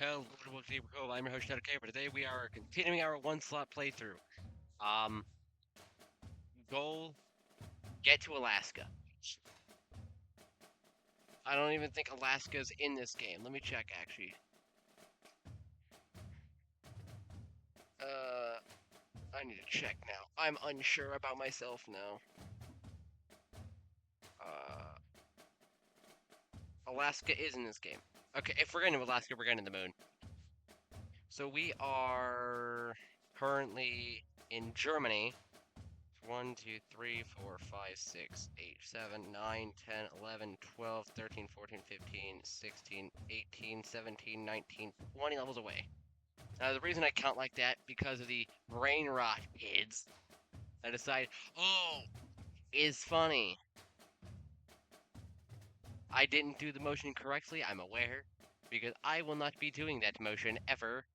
Hello, I'm your host, Shadow K, but today we are continuing our one-slot playthrough. Um, Goal, get to Alaska. I don't even think Alaska's in this game. Let me check, actually. I need to check now. I'm unsure about myself now. Alaska is in this game. Okay, if we're going to Alaska, we're going to the moon. So we are currently in Germany. 1, 2, 3, 4, 5, 6, 8, 7, 9, 10, 11, 12, 13, 14, 15, 16, 18, 17, 19, 20 levels away. Now, the reason I count like that, because of the brain rot kids, I decide, oh, is funny. I didn't do the motion correctly, I'm aware, because I will not be doing that motion ever,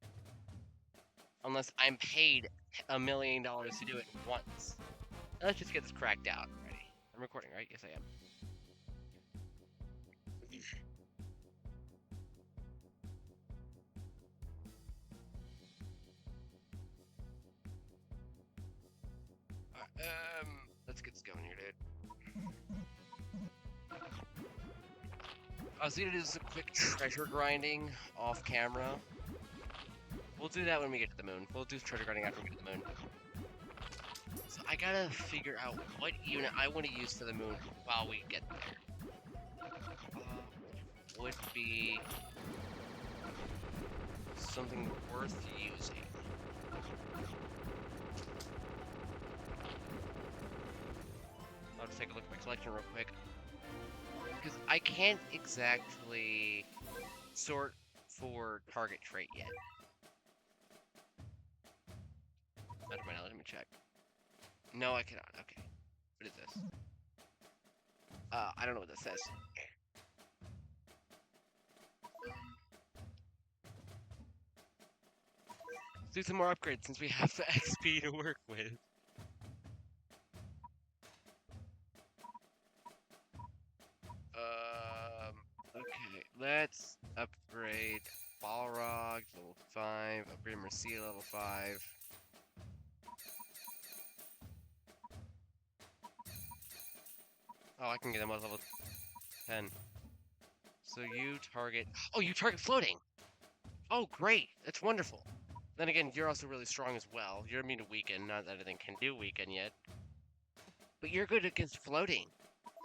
unless I'm paid $1 million to do it once. Let's just get this cracked out already. I'm recording, right? Yes, I am. Let's get this going here, dude. I was gonna do some quick treasure grinding off camera. We'll do that when we get to the moon. We'll do treasure grinding after we get to the moon. So I gotta figure out what unit I want to use for the moon while we get there. Would be something worth using. I'll just take a look at my collection real quick. Because I can't exactly sort for target trait yet. Never mind, let me check. No, I cannot. Okay. What is this? I don't know what this says. Let's do some more upgrades since we have the XP to work with. Okay, let's upgrade Balrog level 5, upgrade Mercia level 5. Oh, I can get them at level 10. So you target... Oh, you target floating! Oh, great! That's wonderful. Then again, you're also really strong as well. You're immune to weaken, not that anything can do weaken yet. But you're good against floating.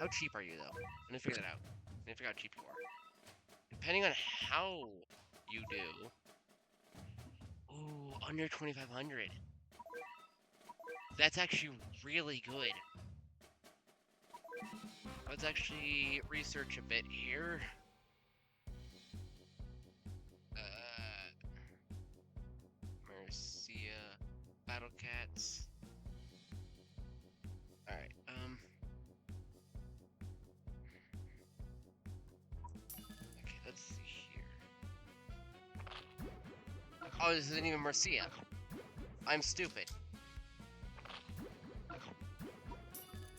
How cheap are you, though? I need to figure that out. I need to figure out how cheap you are. Depending on how you do... Ooh, under 2,500. That's actually really good. Let's actually research a bit here. Mercia, Battle Cats. Alright, okay, let's see here. Oh, this isn't even Mercia. I'm stupid.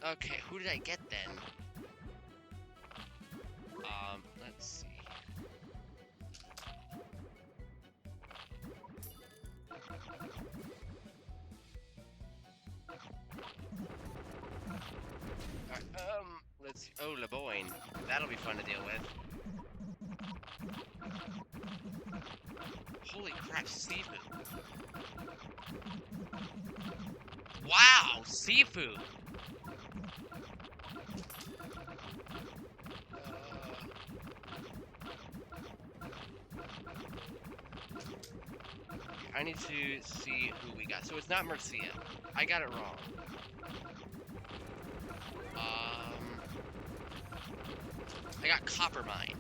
Okay, who did I get then? Let's see. Alright, let's see. Oh, LeBoyne. That'll be fun to deal with. Holy crap, seafood. Wow, seafood. I need to see who we got. So it's not Mercia. I got it wrong. I got Coppermine.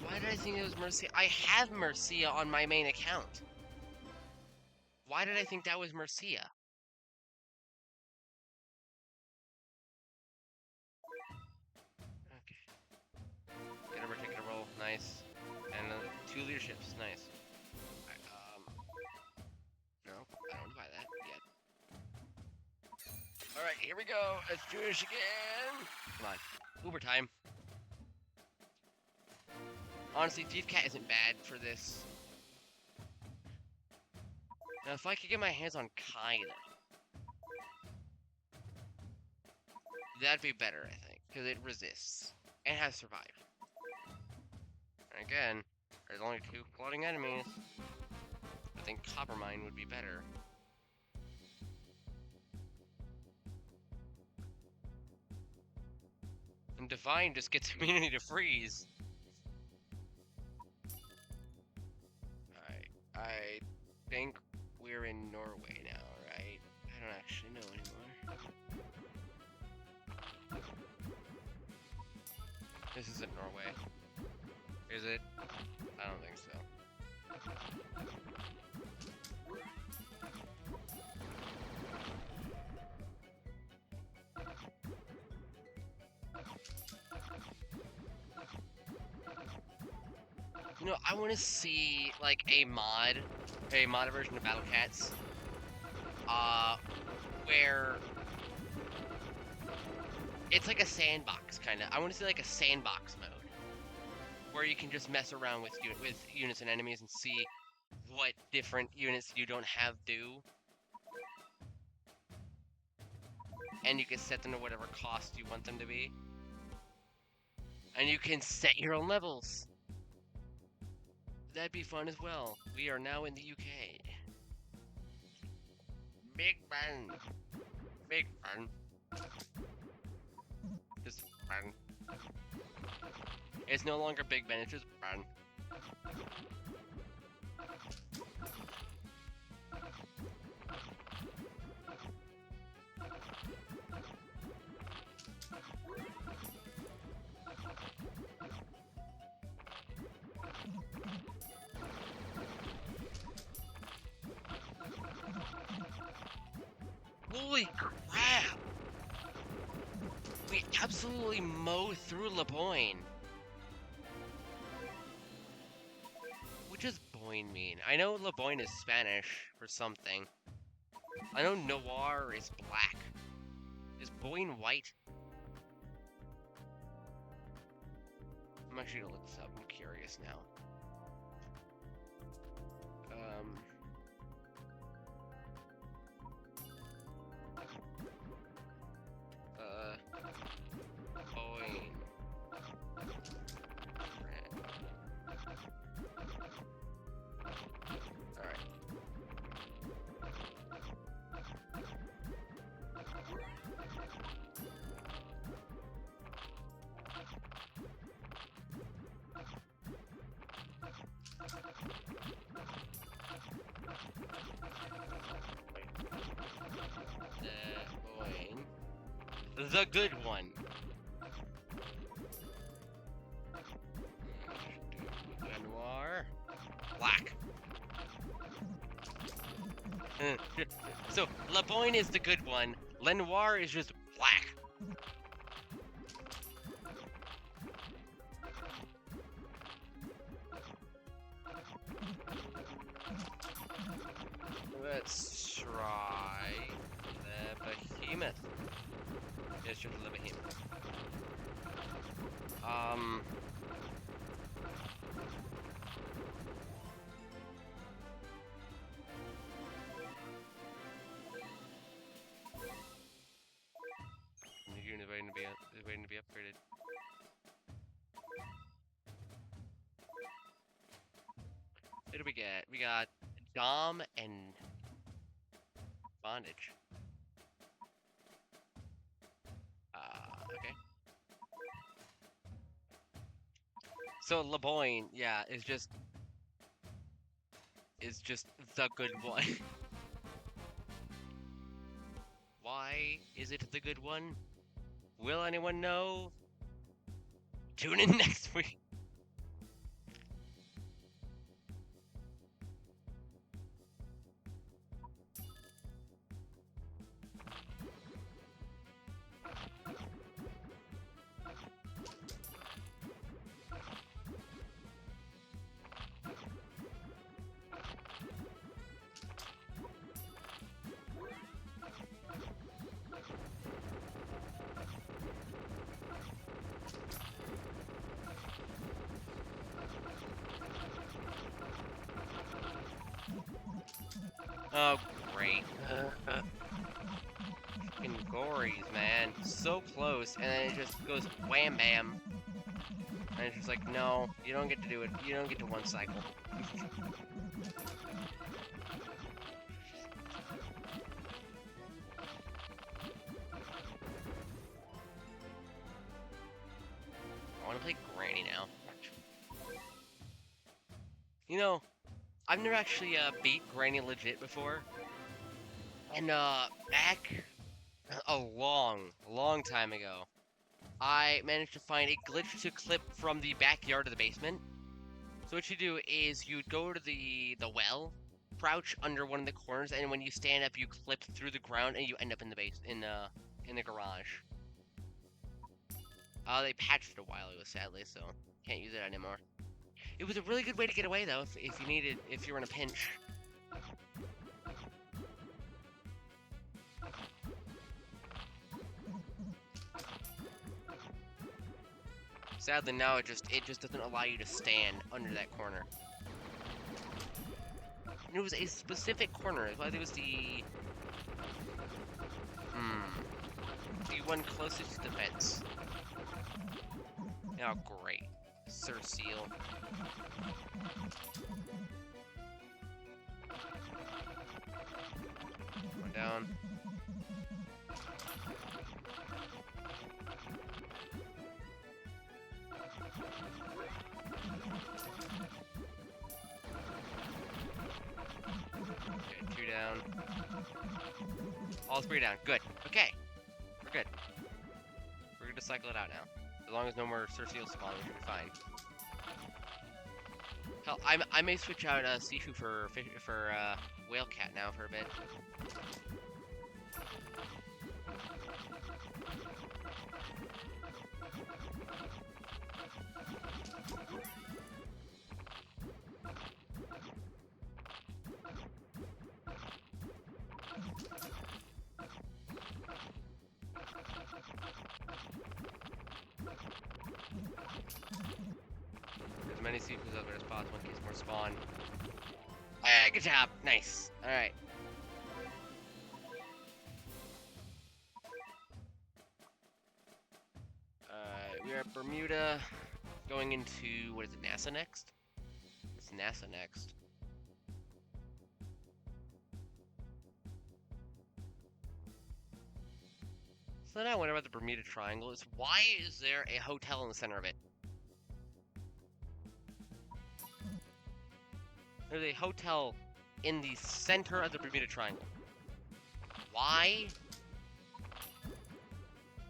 Why did I think it was Mercia? I have Mercia on my main account. Why did I think that was Mercia? Okay. Get a particular roll. Nice. And 2 leaderships. Nice. Right, no, I don't buy that yet. Alright, here we go. Let's do this again. Come on. Uber time. Honestly, Thief Cat isn't bad for this. Now, if I could get my hands on Kai, that'd be better, I think, because it resists and has survived. And again, there's only 2 floating enemies. I think Coppermine would be better. And Divine just gets immunity to freeze. Alright, I think we're in Norway now, right? I don't actually know anymore. This isn't Norway. Is it? I don't think so. You know, I want to see, like, a mod version of Battle Cats, where it's like a sandbox, kind of. I want to see, like, a sandbox mode, where you can just mess around with units and enemies and see what different units you don't have do. And you can set them to whatever cost you want them to be. And you can set your own levels. That'd be fun as well. We are now in the UK. Big fun. Big fun. Just fun. It's no longer Big Ben, it's just fun. Holy crap! We absolutely mowed through Le Boyne. What does Boyne mean? I know Le Boyne is Spanish for something. I know Noir is black. Is Boyne white? I'm actually gonna look this up. I'm curious now. Boyne. Alright. Boyne. The good one. Noir. Black. So, Le Boyne is the good one. Lenoir is just black. Let's try the Behemoth. It's just the Behemoth. The unit is waiting to be upgraded. What did we get? We got Dom and Bondage. Okay. So Le Boyne, yeah, is just the good one. Why is it the good one? Will anyone know? Tune in next week. Oh, great. Fucking gories, man. So close, and then it just goes wham bam. And it's just like, no, you don't get to do it. You don't get to one cycle. I want to play Granny now. You know, I've never actually beat Granny legit before. And back a long time ago, I managed to find a glitch to clip from the backyard of the basement. So what you do is you go to the well, crouch under one of the corners, and when you stand up, you clip through the ground, and you end up in the in the garage. They patched it a while ago, sadly, so can't use it anymore. It was a really good way to get away, though, if you were in a pinch. Sadly, now it just doesn't allow you to stand under that corner. And it was a specific corner. I think it was the one closest to the fence. Oh, great. Sir Seal. One down. Okay, 2 down. All 3 down. Good. Okay. We're good. We're gonna cycle it out now. As long as no more Sir Seals spawn, we should be fine. Hell, I may switch out Sifu for Whale Cat now for a bit. As many Sifus out there as possible in case more spawn. Ah, good job. Nice. All right. We're at Bermuda, going into, what is it, NASA next? It's NASA next. So now I wonder about the Bermuda Triangle is why is there a hotel in the center of it? There's a hotel in the center of the Bermuda Triangle. Why?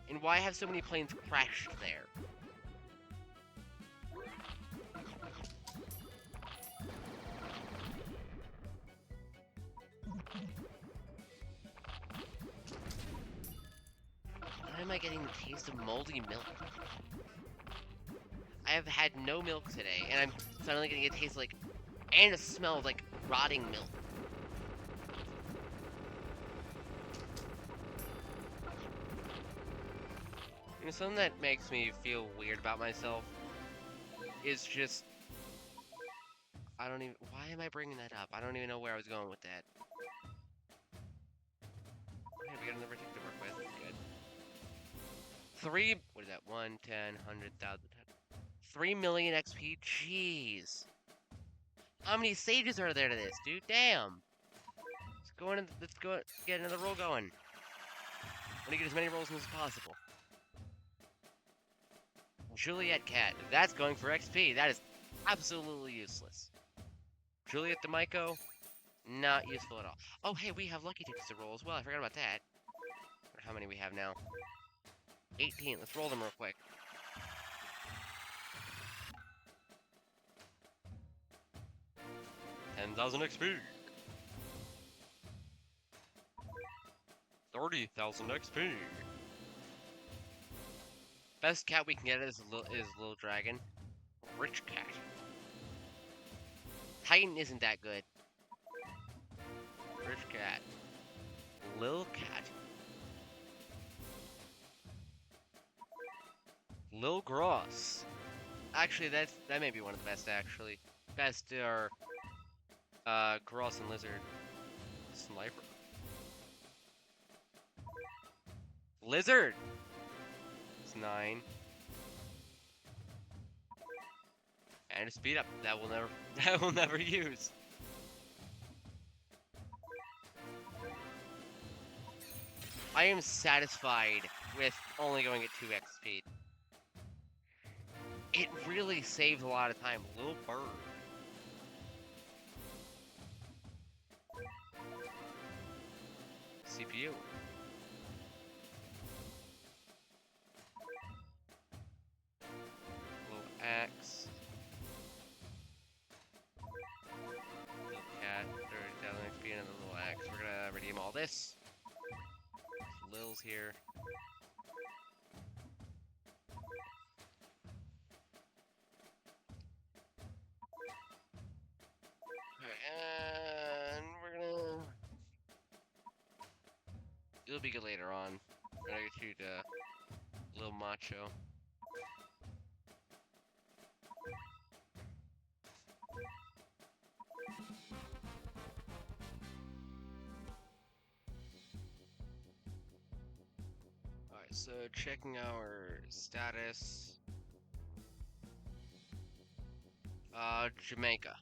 And why have so many planes crashed there? Why am I getting the taste of moldy milk? I have had no milk today, and I'm suddenly getting a taste like, and a smell of like rotting milk. You know, something that makes me feel weird about myself is just, I don't even, why am I bringing that up? I don't even know where I was going with that. Okay, we got another tick to work with, good. 3, what is that, 1, 10, 100,000, 3 million XP, jeez. How many stages are there to this, dude? Damn. Let's go get another roll going. I want to get as many rolls in as possible. Juliet Cat. That's going for XP. That is absolutely useless. Juliet D'Amico. Not useful at all. Oh, hey, we have lucky tickets to roll as well. I forgot about that. How many we have now? 18. Let's roll them real quick. 10,000 XP. 30,000 XP. Best cat we can get is Little Dragon. Rich Cat. Titan isn't that good. Rich Cat. Lil Cat. Lil Gross. Actually, that may be one of the best, actually. Best are Gross and Lizard. Sniper. Lizard. It's 9. And a speed up that will never use. I am satisfied with only going at 2x speed. It really saves a lot of time. Little bird. CPU. Little X. Little cat. There's definitely XP and a little X. We're gonna redeem all this. Lil's here. And we're gonna... It'll be good later on. We're gonna get you to Lil Macho. Alright, so checking our status. Jamaica.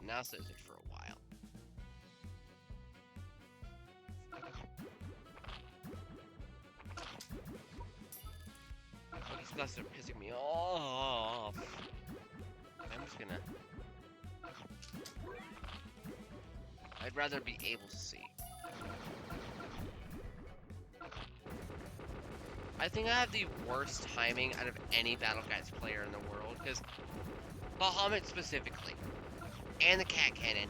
Now says it for a while. Oh, these guys are pissing me off. I'm just gonna... I'd rather be able to see. I think I have the worst timing out of any Battle Cats player in the world, because Bahamut specifically, and the Cat Cannon.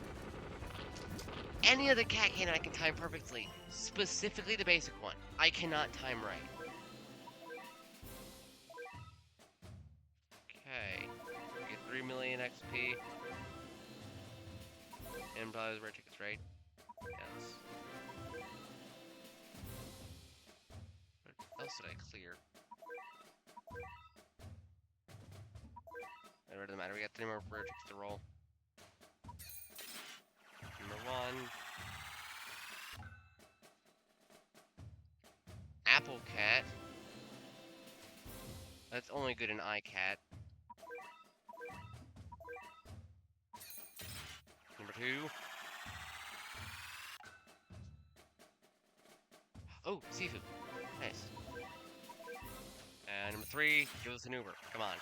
Any other Cat Cannon I can time perfectly, specifically the basic one. I cannot time right. Okay, we get 3 million XP. And probably rare tickets, right? Yes. What else did I clear? It doesn't matter, we got 3 more rare tickets to roll. Number 1. Apple Cat. That's only good in iCat. Number 2. Oh, seafood. Nice. And number 3, give us an Uber. Come on.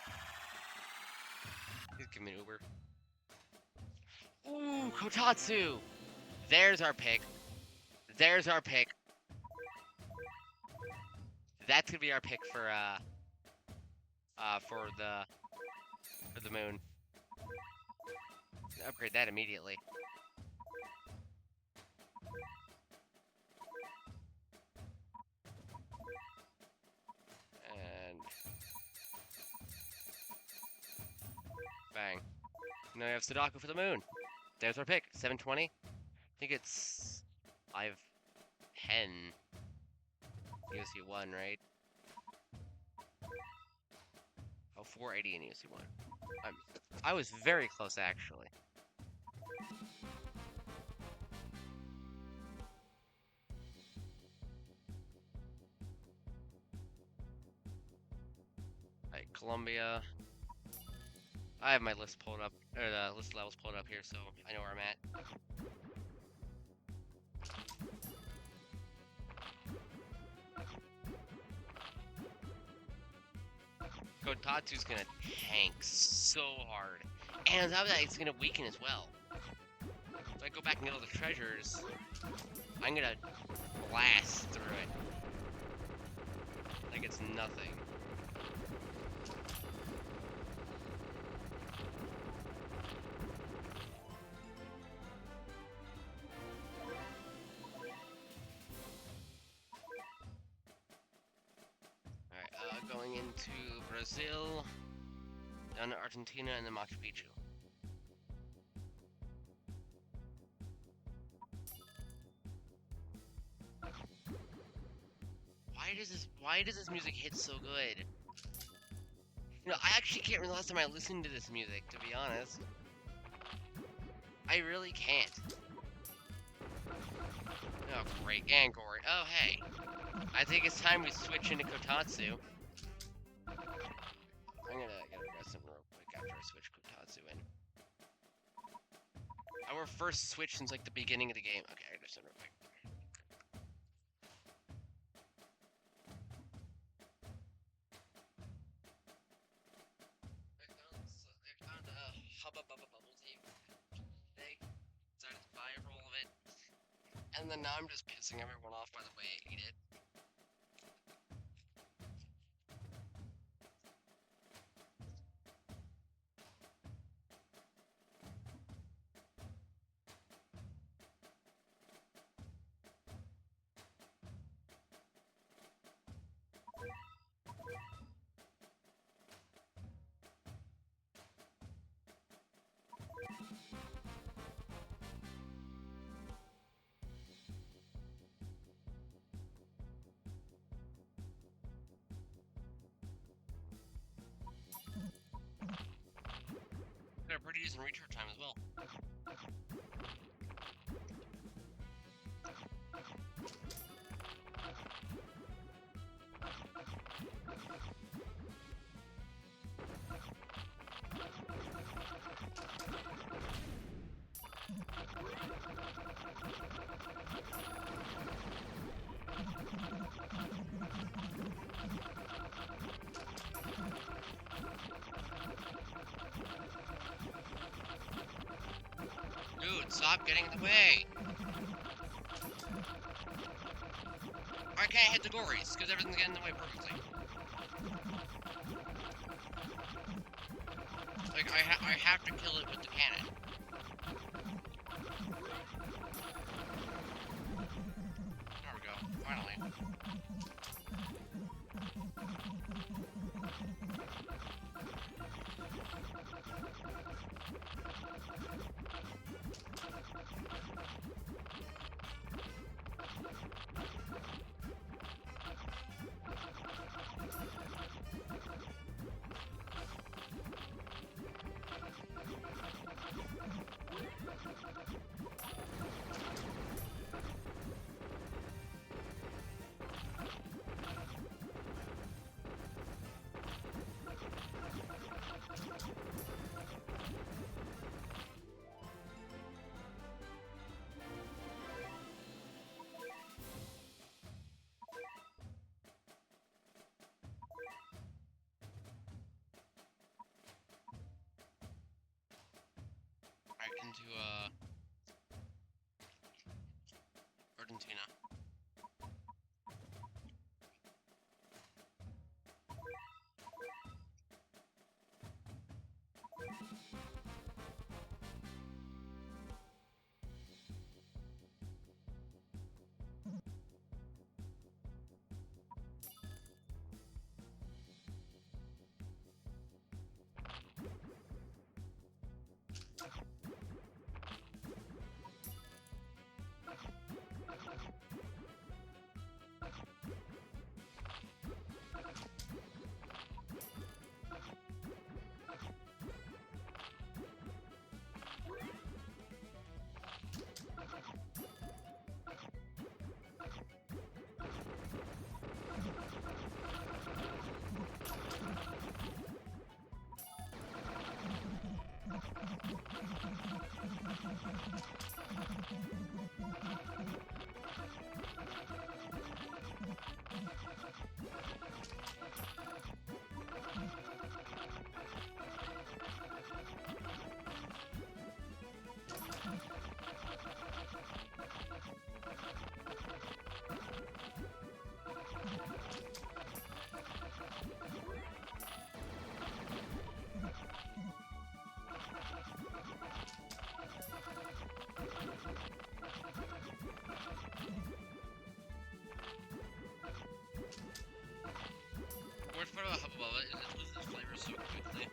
Please give me an Uber. Ooh, Kotatsu! There's our pick. There's our pick. That's gonna be our pick for the moon. Upgrade that immediately. And bang. Now we have Sadako for the moon. There's our pick. 720. I think it's 510. EoC 1, right? Oh, 480 in EoC 1. I was very close, actually. Alright, Colombia. I have my list pulled up, or the list levels pulled up here, so I know where I'm at. Kotatsu's gonna tank so hard. And on top of that, it's gonna weaken as well. If I go back and get all the treasures, I'm gonna blast through it. Like it's nothing. Alright, going into Brazil, down to Argentina, and then Machu Picchu. Why does this music hit so good? You know, I actually can't remember the last time I listened to this music, to be honest. I really can't. Oh, great. And Gory. Oh, hey. I think it's time we switch into Kotatsu. I'm gonna address him real quick after I switch Kotatsu in. Our first switch since, like, the beginning of the game. Okay, I address him real quick. I found Hubba Bubba Bubble Tape today. Decided to buy a roll of it. And then now I'm just pissing everyone off by the way I eat it. Got a pretty decent recharge time as well. Dude, stop getting in the way! I can't hit the Gories, because everything's getting in the way perfectly. Like, I have to kill it with the cannon. There we go, finally. Right into, Argentina. Worst part about Hubba Bubba is it loses its flavor so quickly.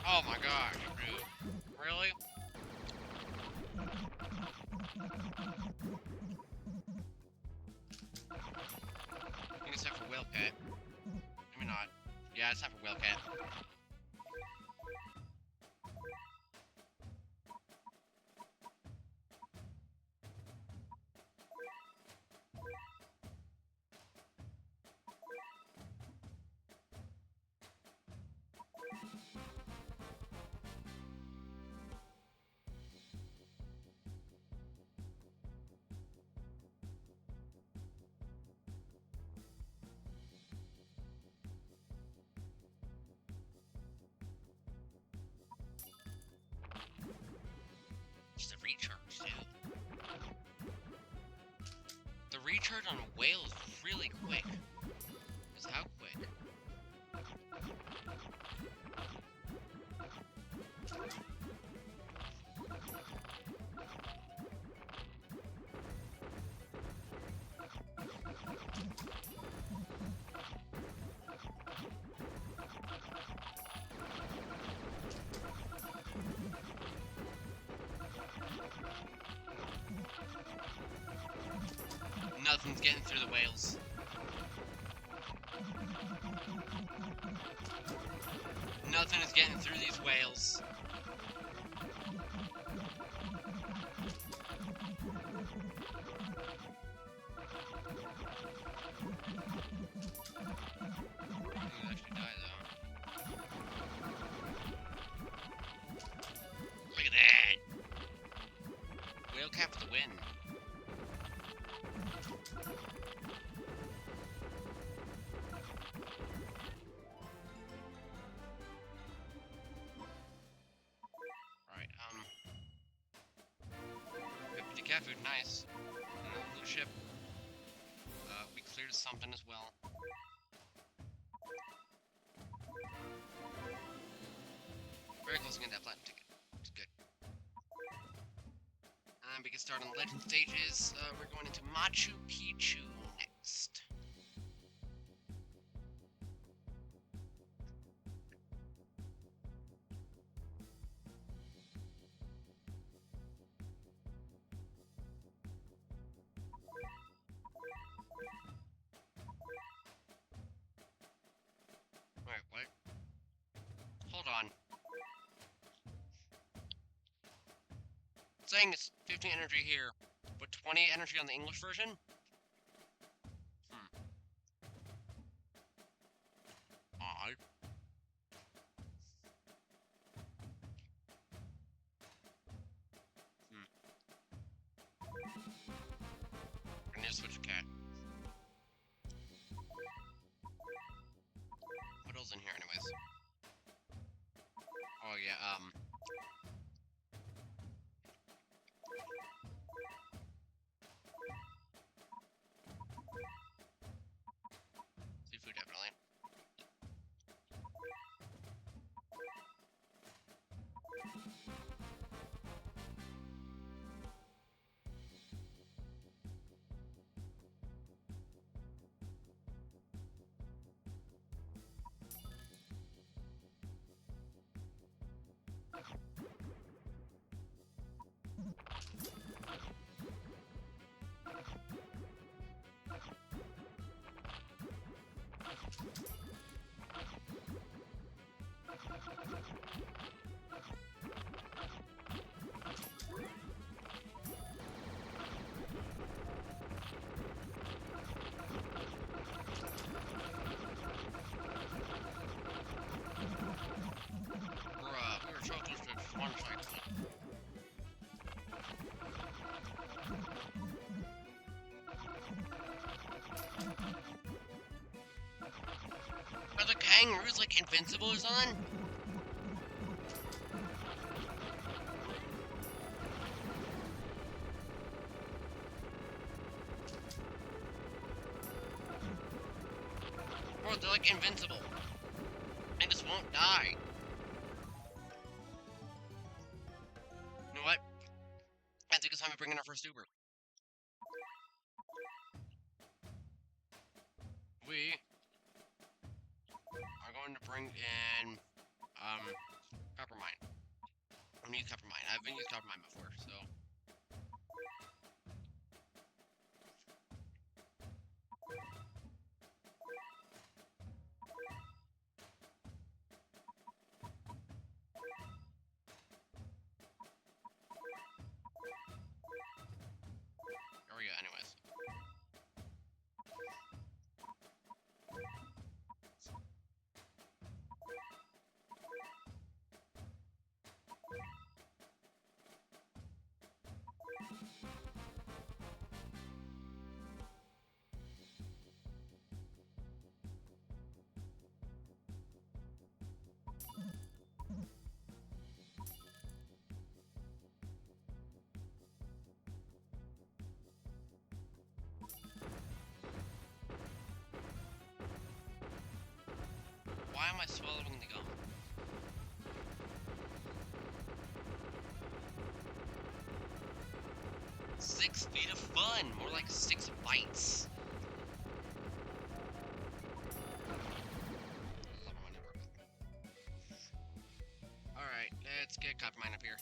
Oh my gosh, dude. Really? whale cat. Maybe not. Yeah, it's time for whale cat. Just a recharge, too. The recharge on a whale is really quick. Just how quick? Nothing's getting through the whales. Nothing is getting through these whales. Actually die though. Look at that! Whale cap for the win. Cat food, nice. Another blue ship. We cleared something as well. Very close to getting that platinum ticket. It's good. We can start on the legend stages. We're going into Machu Picchu next. Wait, what? Hold on. It's saying it's 15 energy here, but 20 energy on the English version? Odd. I need to switch cat. What else in here, anyways? Oh, yeah, seafood, definitely. We were so close to one cycle. Are the kangaroos like invincible or something? Bro, they're like invincible. They just won't die. You know what? I think it's time to bring in our first Uber. We are going to bring in copper mine. I'm gonna use copper mine. I haven't used copper mine before, so. am I swallowing the gum? Six feet of fun! More like 6 bites. Alright, let's get Copper Mine up here.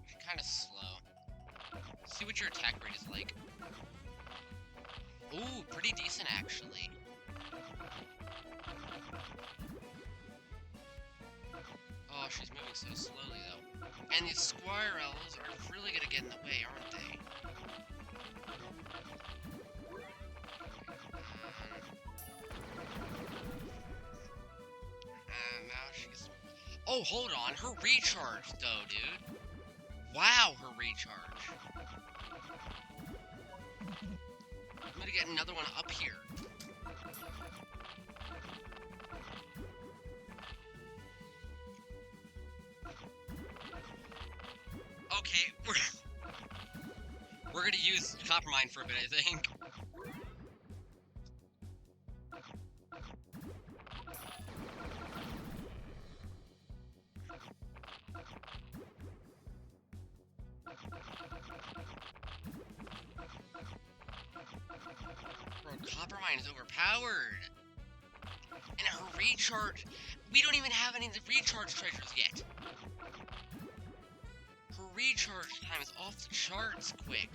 You're kind of slow. See what your attack rate is like. Ooh, pretty decent actually. Oh, she's moving so slowly though. And these squirrels are really gonna get in the way, aren't they? And now she's... Oh, hold on. Her recharge, though, dude. Wow, her recharge. I'm gonna get another one up here. Okay, we're gonna use Copper Mine for a bit, I think. Bro, Copper Mine is overpowered. And her recharge... We don't even have any of the recharge treasures yet. Her recharge time is off the charts quick.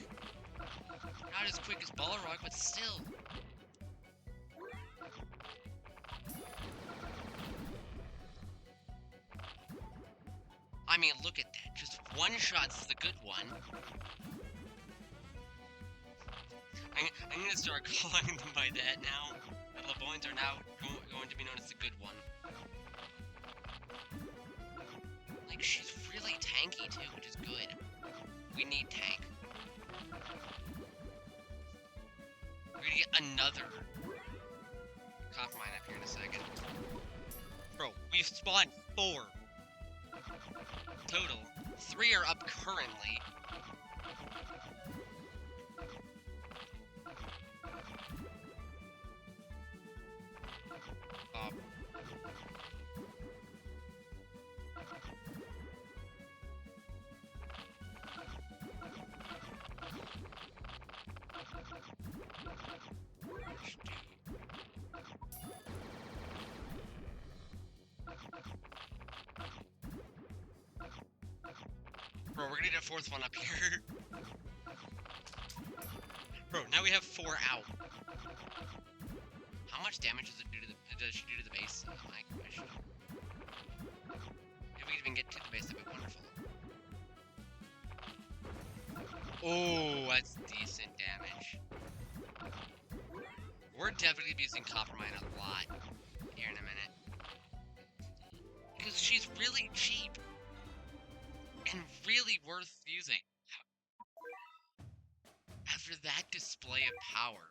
Not as quick as Balrog, but still. I mean, look at that. Just one shot's the good one. I'm gonna start calling them by that now. The Lavoins are now going to be known as the good one. Like, she's really tanky too, which is good. We need tank. We're gonna get another Copper Mine up here in a second. Bro, we've spawned 4 total. 3 are up currently. Bro, we're gonna need a 4th one up here. Bro, now we have 4 out. How much damage does she do to the base? Oh my gosh. If we could even get to the base, that'd be wonderful. Oh, that's decent damage. We're definitely be using Copper Mine a lot here in a minute. Because she's really cheap. And really worth using. After that display of power.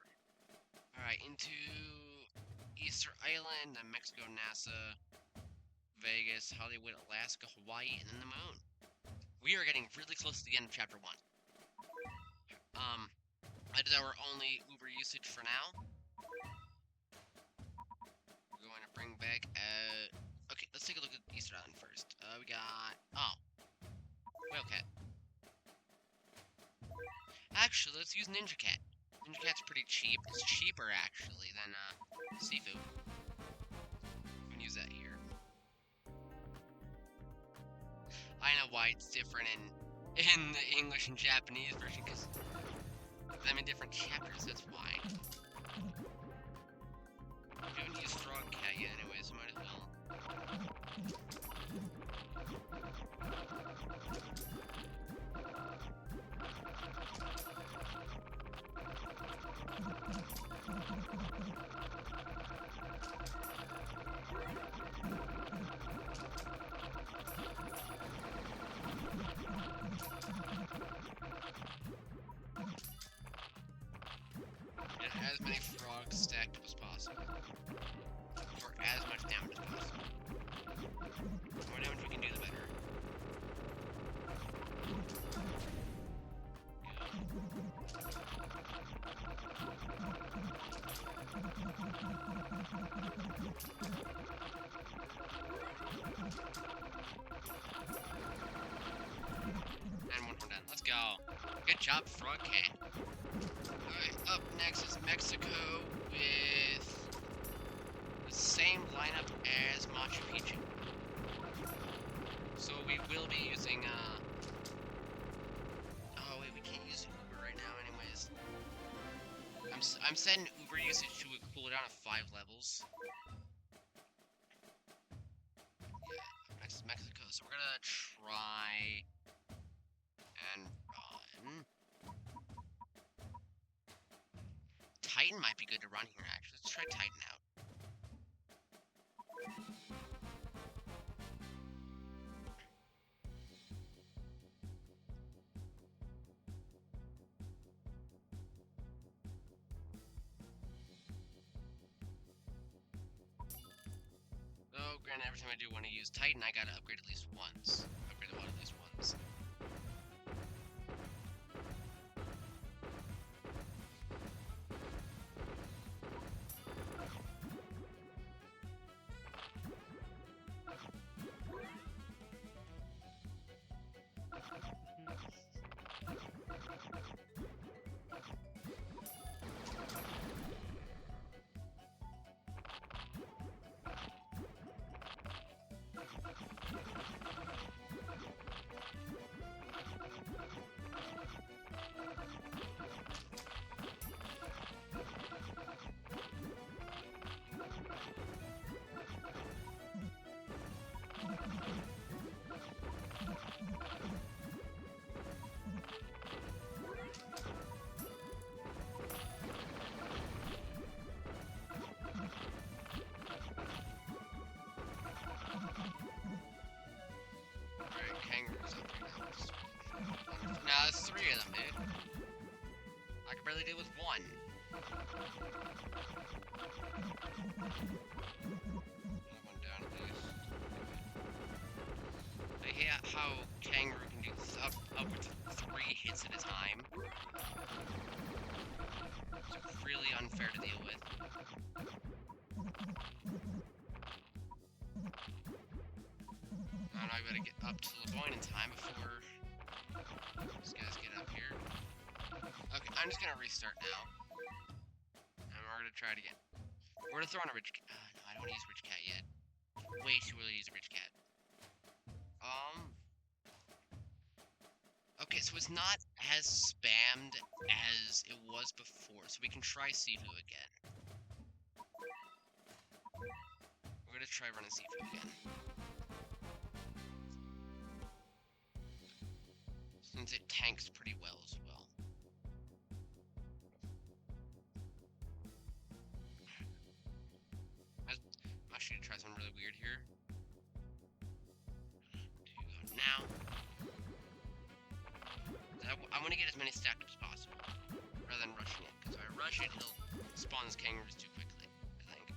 Alright, into Easter Island, Mexico, NASA, Vegas, Hollywood, Alaska, Hawaii, and then the moon. We are getting really close to the end of Chapter 1. That is our only Uber usage for now. We're going to bring back, okay, let's take a look at Easter Island first. We got, Whale Cat. Actually, let's use Ninja Cat. Ninja Cat's pretty cheap. It's cheaper, actually, than, Seafood. We can use that here. I know why it's different in the English and Japanese version, because I'm in different chapters, that's why. We haven't used Frog Cat yet anyway, so might as well. As many frogs stacked up as possible. For as much damage as possible. The more damage we can do, the better. Yeah. Good job, Frog Cat. Alright, up next is Mexico with the same lineup as Machu Picchu. So we will be using, oh wait, we can't use Uber right now anyways. I'm setting Uber usage to a cooldown of 5 levels. Yeah, next is Mexico, so we're gonna try and run. Titan might be good to run here, actually. Let's try Titan out. Oh, granted, every time I do want to use Titan, I gotta upgrade at least once. Upgrade the mod at least once. Now there's 3 of them, dude. I can barely deal with 1. One down at least. I hate how Kangaroo can do upwards of 3 hits at a time. It's really unfair to deal with. I gotta get up to Lemoyne in time before these guys get up here. Okay, I'm just gonna restart now. And we're gonna try it again. We're gonna throw on a Rich Cat. No, I don't want to use Rich Cat yet. Way too early to use a Rich Cat. Okay, so it's not as spammed as it was before, so we can try Sifu again. We're gonna try running Sifu again. Since it tanks pretty well as well. I'm actually gonna try something really weird here. Now, I want to get as many stacked up as possible, rather than rushing it. Because if I rush it, it'll spawn these kangaroos too quickly, I think.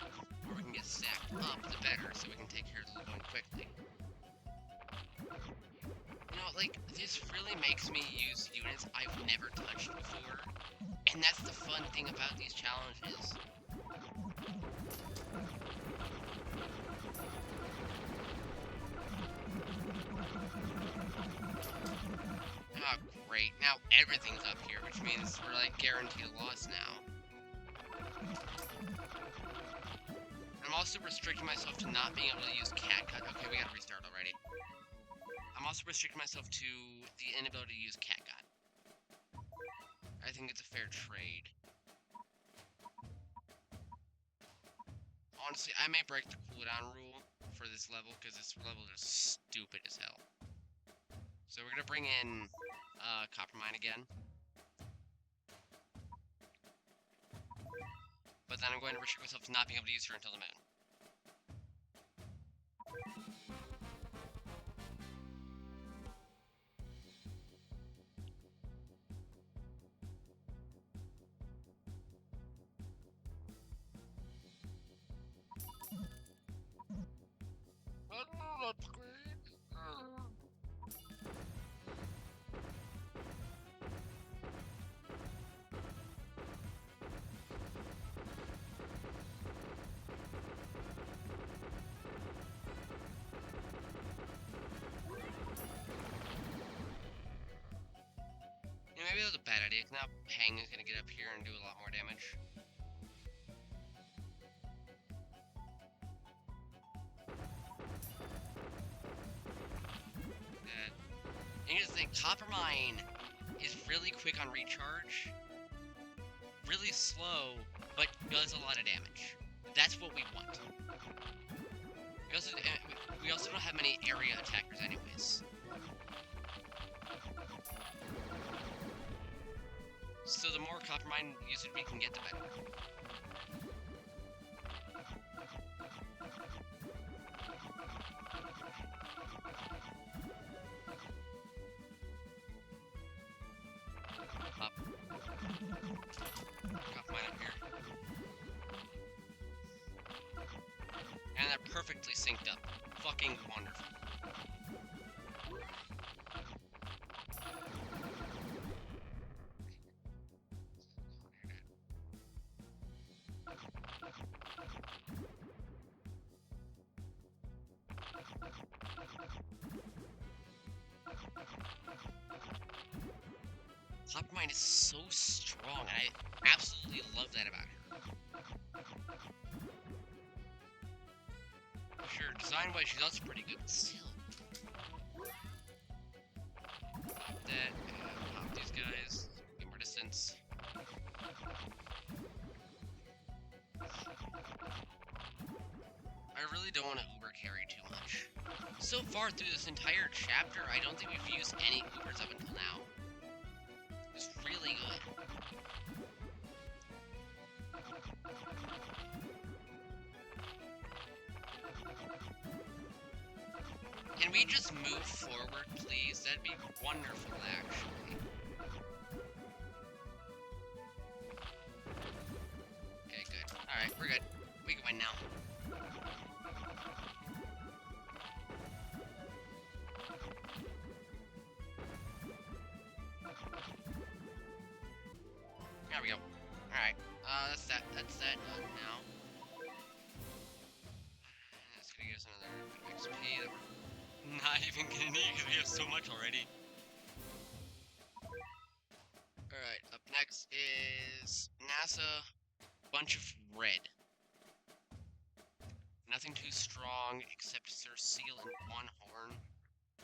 The more we can get stacked up, the better, so we can take care of the Lemoyne quickly. You know, like, this really makes me use units I've never touched before. And that's the fun thing about these challenges. Oh, great. Now everything's up here, which means we're, like, guaranteed a loss now. I'm also restricting myself to not being able to use Cat Cut. Okay, we gotta restart already. I'm also restricting myself to the inability to use Cat Cut. I think it's a fair trade. Honestly, I may break the cooldown rule for this level, because this level is stupid as hell. So we're gonna bring in Coppermine again. But then I'm going to restrict myself to not being able to use her until the moon. That's great. Maybe that was a bad idea, because now Peng is going to get up here and do a lot more damage. And here's the thing, Copper Mine is really quick on recharge, really slow, but does a lot of damage. That's what we want. We also don't have many area attackers anyways. So the more Copper Mine usage we can get, the better. Up. Copper Mine up here. And they're perfectly synced up. Fucking wonderful. Copper Mine is so strong, and I absolutely love that about her. Sure, design-wise, she's also pretty good, but still. Pop that, pop these guys, get more distance. I really don't want to Uber carry too much. So far through this entire chapter, I don't think we've used any Ubers up until now. It's really good. Can we just move forward, please? That'd be wonderful, actually. Okay, good. Alright, we're good. We can win now. There we go. Alright. That's that done now. That's gonna give us another bit of XP that we're not even gonna need because we have so much already. Alright, up next is NASA. Bunch of red. Nothing too strong except Sir Seal and one horn.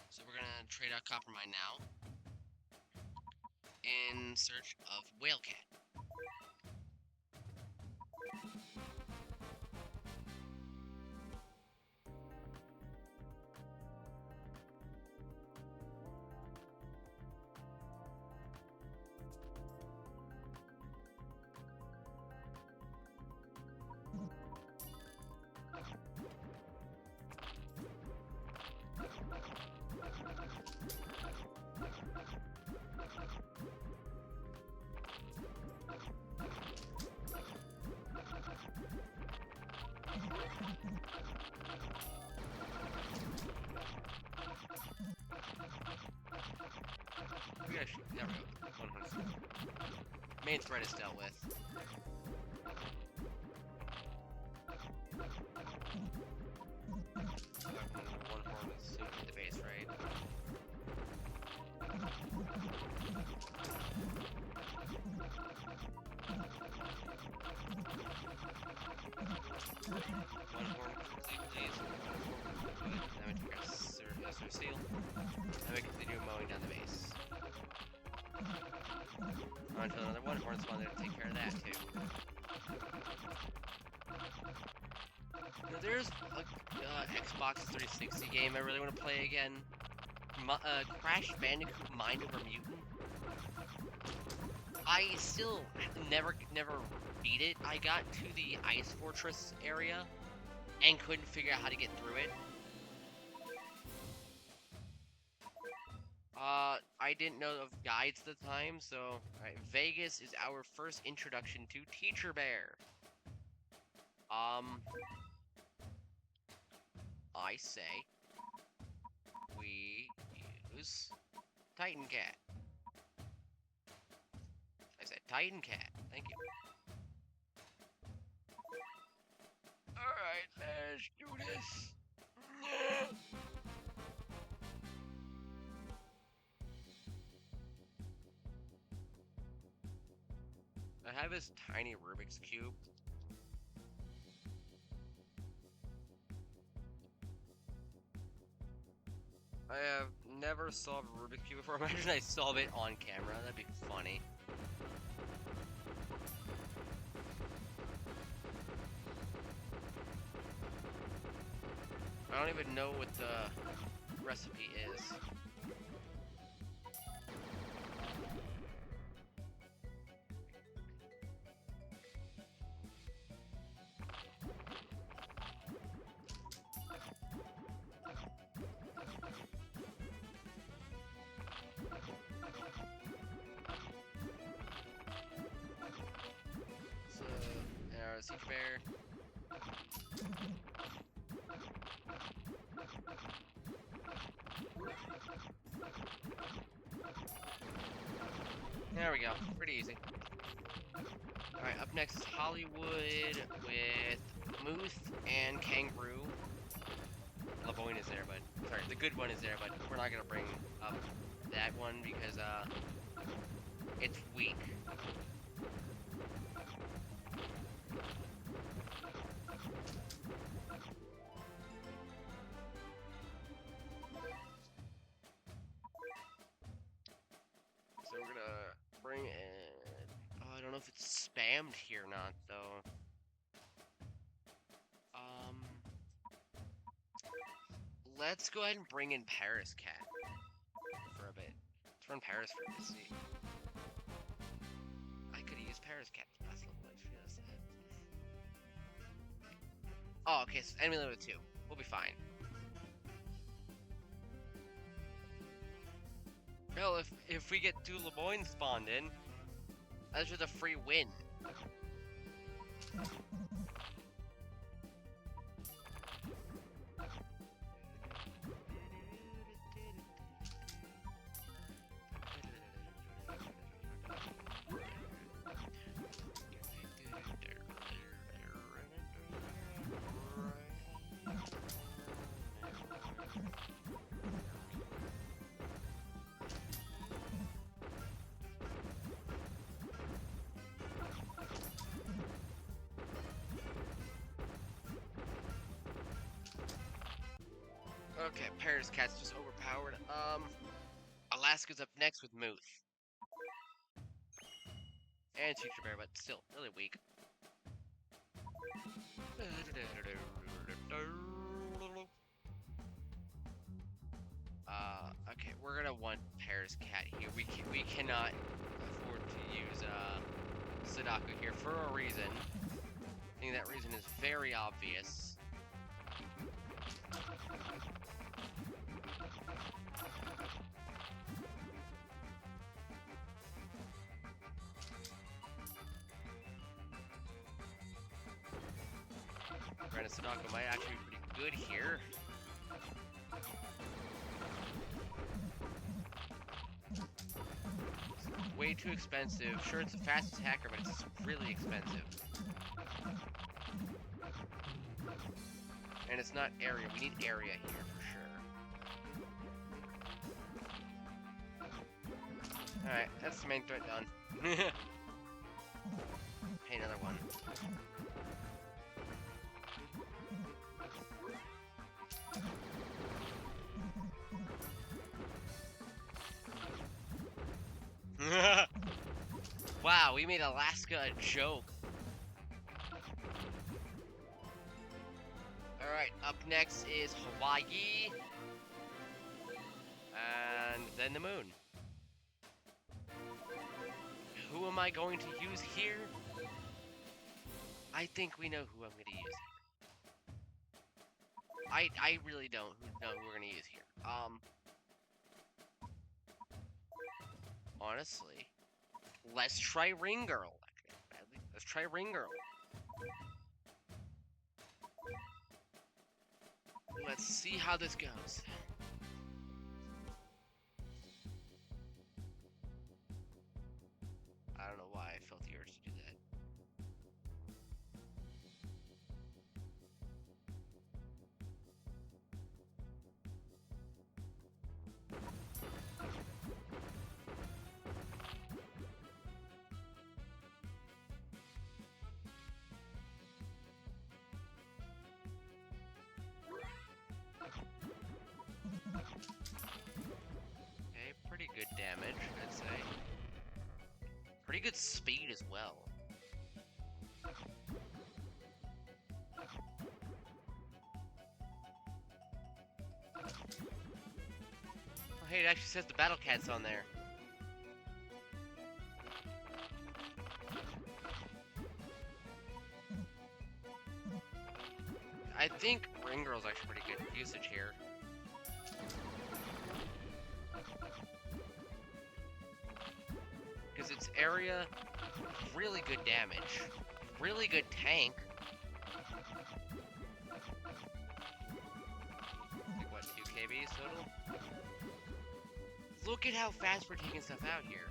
So we're gonna trade out Copper Mine now. In search of Whalecat. There we go. 100. Main threat is dealt with. One horn is soon at the base, right? One horn complete, please. Good. Now we take our Sir Seal. Now we continue mowing down the base. Onto another one horn spawn there to take care of that too. Now there's a Xbox 360 game I really want to play again. Crash Bandicoot Mind Over Mutant. I still never beat it. I got to the Ice Fortress area and couldn't figure out how to get through it. I didn't know of guides at the time, so alright, Vegas is our first introduction to Teacher Bear. I say we use Titan Cat. I said Titan Cat. Thank you. Alright, let's do this. I have this tiny Rubik's Cube. I have never solved a Rubik's Cube before. Imagine I solve it on camera. That'd be funny. I don't even know what the recipe is. So, Seek Bear. There we go. Pretty easy. Alright, up next is Hollywood with Moose and Kangaroo. Lavoine is there, but... Sorry, the good one is there, but we're not gonna bring up that one because, it's weak. So we're gonna bring in... Oh, I don't know if it's spammed here or not, though. Let's go ahead and bring in Paris Cat for a bit. Let's run Paris for a bit, see. I could use Paris Cat. That's what I should have said. Oh, okay, so enemy limit 2. We'll be fine. Well, if we get 2 Lemoyne spawned in, that's just a free win. Okay, Paris Cat's just overpowered. Alaska's up next with Moose. And Future Bear, but still, really weak. Okay, we're gonna want Paris Cat here. We cannot afford to use, Sadako here for a reason. I think that reason is very obvious. Granted, Sadako might actually be pretty good here. It's way too expensive. Sure, it's a fast attacker, but it's really expensive. And it's not area. We need area here for sure. Alright, that's the main threat done. Hey, another one. Wow, we made Alaska a joke. Alright, up next is Hawaii. And then the moon. Who am I going to use here? I think we know who I'm going to use here. I really don't know who we're going to use here. Honestly, let's try Ring Girl. Let's try Ring Girl. Let's see how this goes. I don't know why I felt the urge to do that. pretty good speed as well. Oh, hey, it actually says the Battle Cat's on there. I think Ring Girl's actually pretty good usage here. Because its area, really good damage, really good tank. Like what, 2 KBs total? Look at how fast we're taking stuff out here.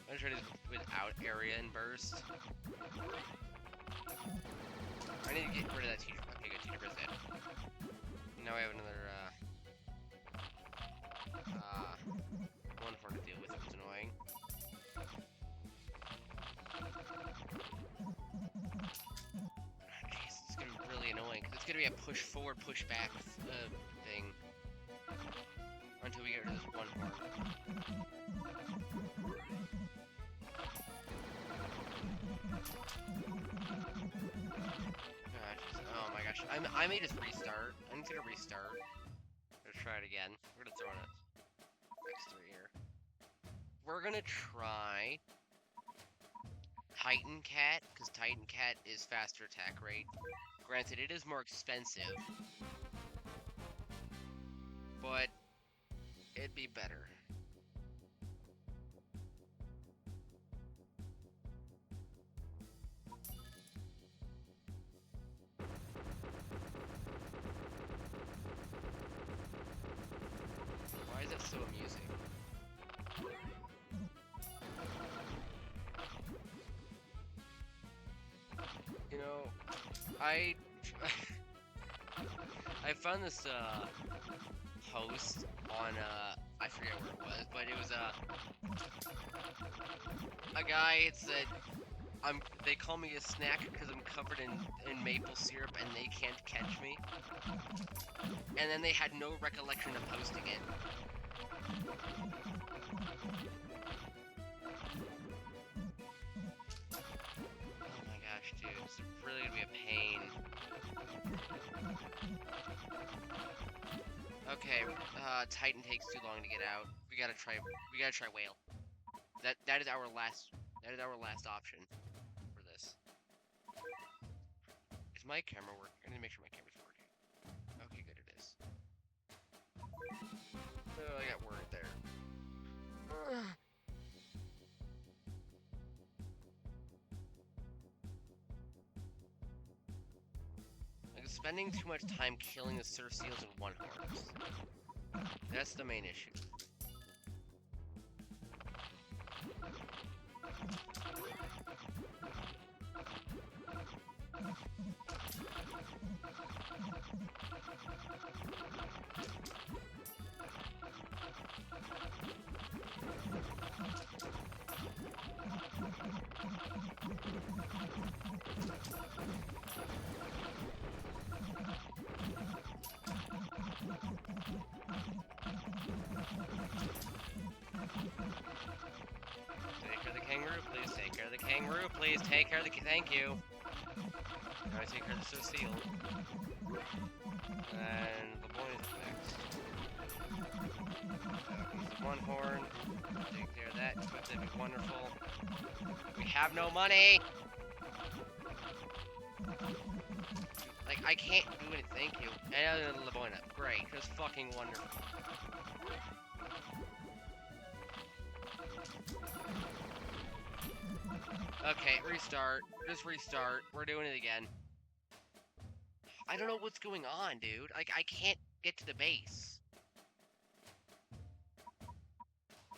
I'm gonna try this without area and burst. I need to get rid of that teacher. Okay, good, teacher burst dead. Now we have another, one horn to deal with, which is annoying. Jeez, it's gonna be really annoying, because it's gonna be a push forward, push back, thing. Until we get rid of this one horn. Oh my gosh, I may just restart. I'm just gonna restart. Let's try it again. We're gonna throw in a X3 here. We're gonna try Titan Cat, because Titan Cat is faster attack rate. Granted, it is more expensive, but it'd be better. Why is that so amusing? You know, I found this post on I forget where it was, but it was a guy. It said they call me a snack because I'm covered in maple syrup and they can't catch me. And then they had no recollection of posting it. Oh my gosh, dude, this is really gonna be a pain. Okay, Titan takes too long to get out. We gotta try whale. That is our last option for this. Is my camera working? I need to make sure my camera's working. Okay, good, it is. Oh, I got word there. Like, spending too much time killing the surf seals and one horns. That's the main issue. Take care of the kangaroo, please. Take care of the thank you. Now I take care of the seal. And the boy is next. One horn. Take care of that. That'd be wonderful. We have no money. Like, I can't do anything. Thank you. And Laboina. Great. Just fucking wonderful. Okay, restart. Just restart. We're doing it again. I don't know what's going on, dude. Like, I can't get to the base.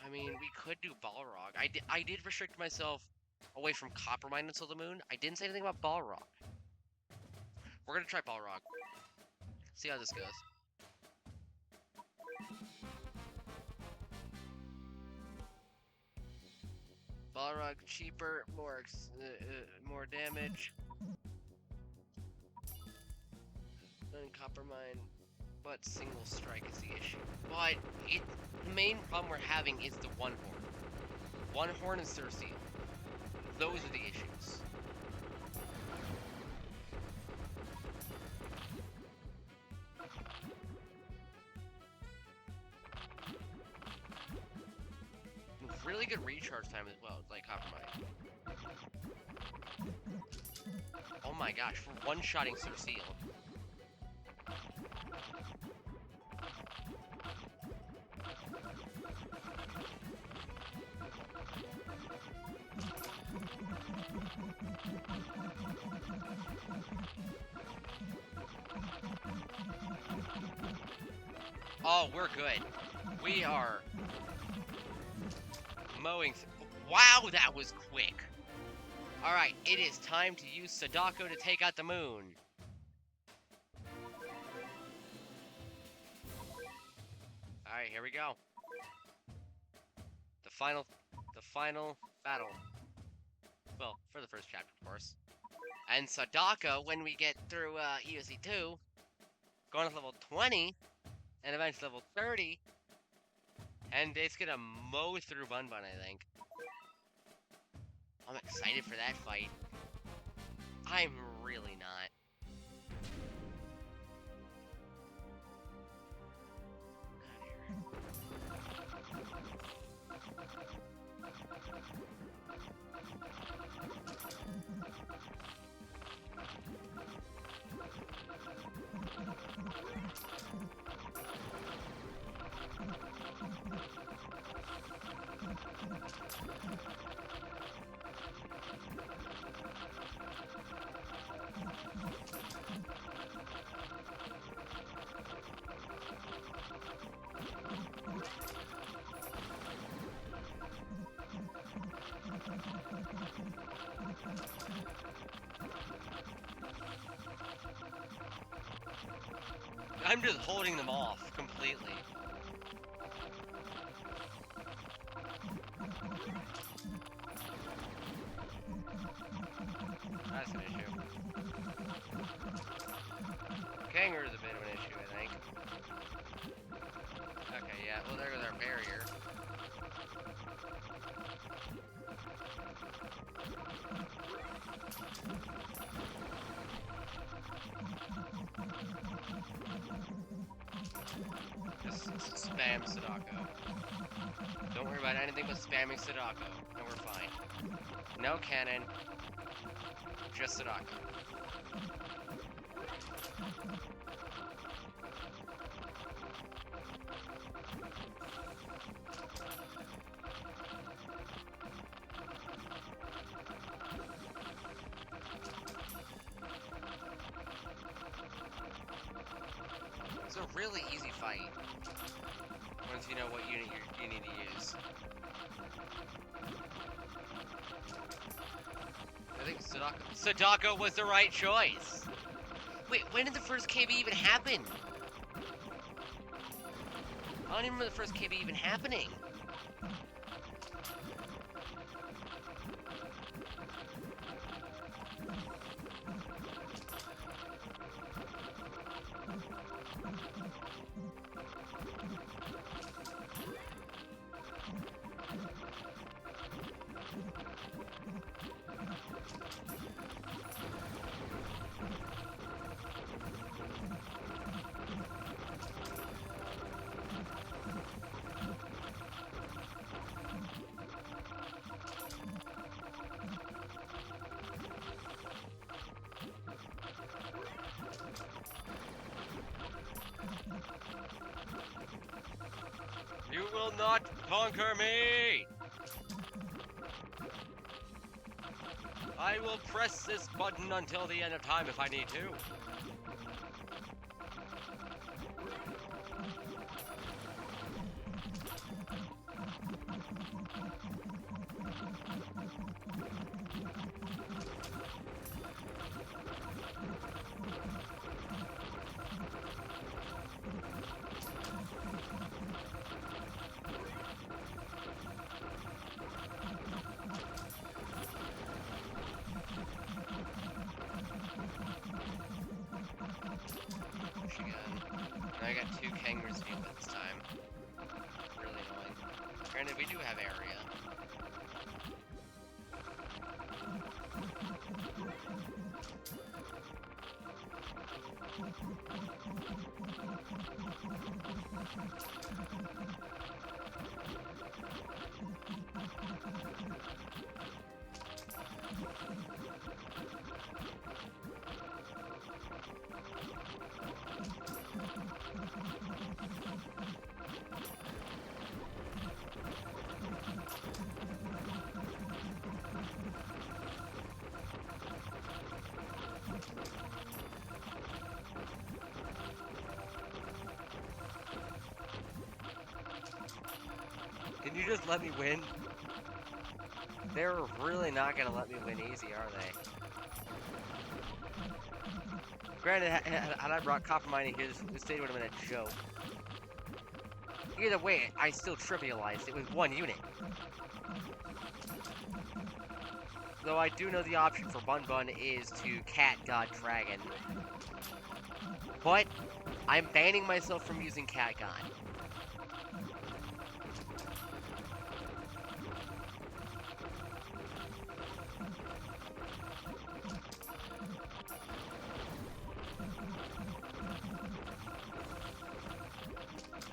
I mean, we could do Balrog. I did restrict myself away from Coppermine until the moon. I didn't say anything about Balrog. We're gonna try Balrog. See how this goes. Balrog cheaper, more damage than Coppermine, but single strike is the issue. But the main problem we're having is the one horn. One horn and Cersei. Those are the issues. Really good recharge time as well, like Coppermine. Oh my gosh, for one-shotting Cersei. Oh, we're good. We are mowing. Wow, that was quick. Alright, it is time to use Sadako to take out the moon. Alright, here we go. The final battle. Well, for the first chapter, of course. And Sadako, when we get through EoC 2, going to level 20, and eventually level 30, and it's gonna mow through Bun Bun, I think. I'm excited for that fight. I'm really not. I'm just holding them off completely. That's an issue. Kangaroo's a bit of an issue, I think. Okay, yeah, well there goes our barrier. Just spam Sadako. Don't worry about anything but spamming Sadako, and we're fine. No cannon, just Sadako. It's a really easy fight once you know what unit you need to use. I think Sadako was the right choice. Wait, when did the first KB even happen? I don't even remember the first KB even happening. You will not conquer me! I will press this button until the end of time if I need to. I got 2 kangaroos to deal with this time. Really annoying. Granted, we do have area. Can you just let me win? They're really not gonna let me win easy, are they? Granted, had I brought copper mining here, this stage would have been a joke. Either way, I still trivialized it with 1 unit. Though I do know the option for Bun Bun is to Cat God Dragon. But I'm banning myself from using Cat God.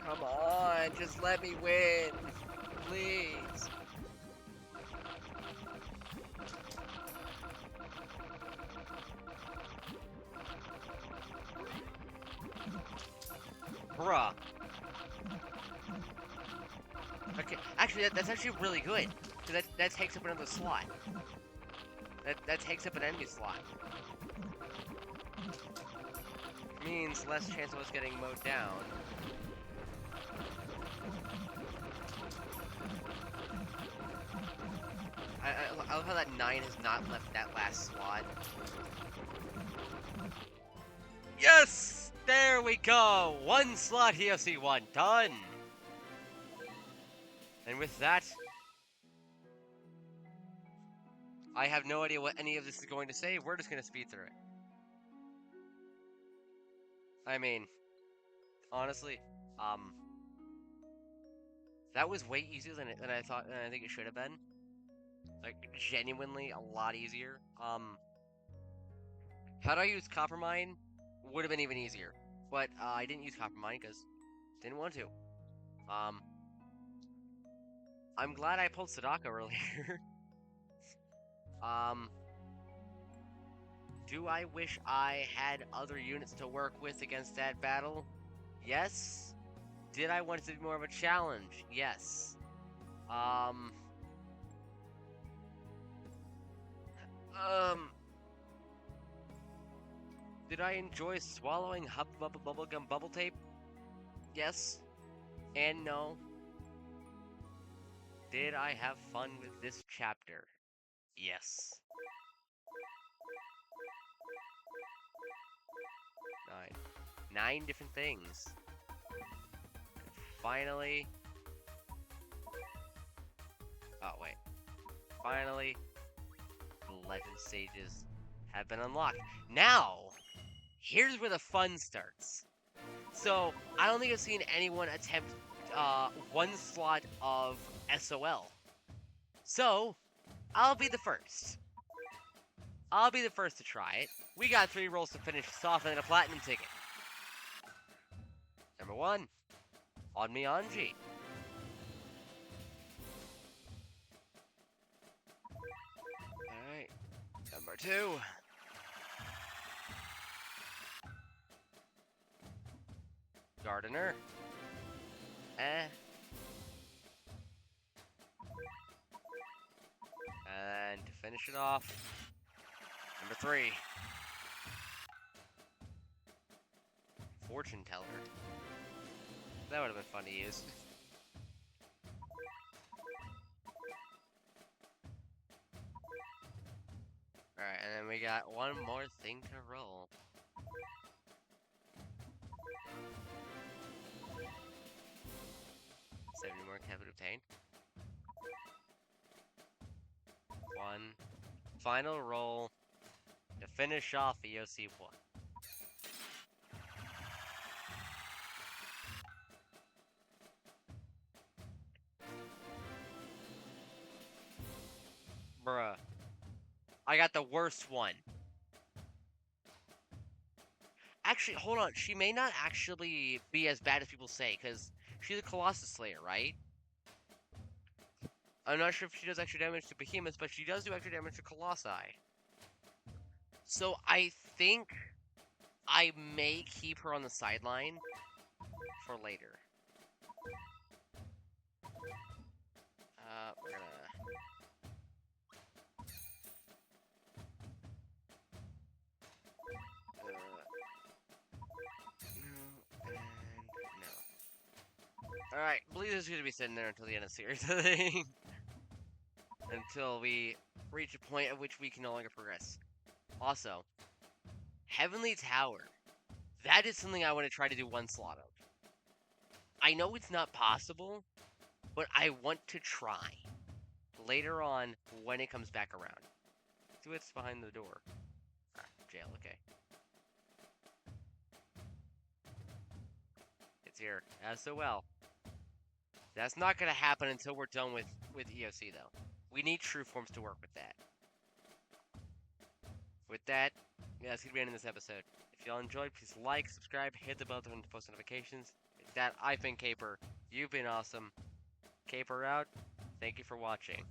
Come on, just let me win, please. Bruh. Okay, actually, that's actually really good. Cause that takes up another slot. That takes up an enemy slot. Means less chance of us getting mowed down. I love how that 9 has not left that last slot. Yes! There we go! 1 slot EoC 1 done! And with that, I have no idea what any of this is going to say. We're just going to speed through it. I mean, honestly, that was way easier than I thought, than I think it should have been. Like, genuinely a lot easier. Had I used Copper Mine, would have been even easier. But, I didn't use Copper Mine, because didn't want to. I'm glad I pulled Sadako earlier. Do I wish I had other units to work with against that battle? Yes. Did I want it to be more of a challenge? Yes. Did I enjoy swallowing bubblegum bubble tape? Yes. And no. Did I have fun with this chapter? Yes. 9 different things. Finally. Oh, wait. Finally, the legend stages have been unlocked. Now, here's where the fun starts. So, I don't think I've seen anyone attempt 1 slot of SOL. So, I'll be the first. I'll be the first to try it. We got 3 rolls to finish this off and a platinum ticket. Number 1, on me Anji. Alright. Number 2. Gardener. And to finish it off, number 3. Fortune teller. That would have been fun to use. Alright, and then we got 1 more thing to roll. 70 more capital obtained. 1 final roll to finish off the EoC 1. Bruh. I got the worst one. Actually, hold on. She may not actually be as bad as people say, because she's a Colossus Slayer, right? I'm not sure if she does extra damage to behemoths, but she does do extra damage to Colossi. So I think I may keep her on the sideline for later. We're gonna... no, and no. Alright, Bleed is gonna be sitting there until the end of the series, I think. Until we reach a point at which we can no longer progress. Also, Heavenly Tower. That is something I want to try to do one slot of. I know it's not possible, but I want to try. Later on, when it comes back around. See what's behind the door. Jail, okay. It's here. SOL. That's not going to happen until we're done with EoC, though. We need true forms to work with that. With that, yeah, that's going to be the end of this episode. If y'all enjoyed, please like, subscribe, hit the bell to post notifications. With that, I've been Caper. You've been awesome. Caper out. Thank you for watching.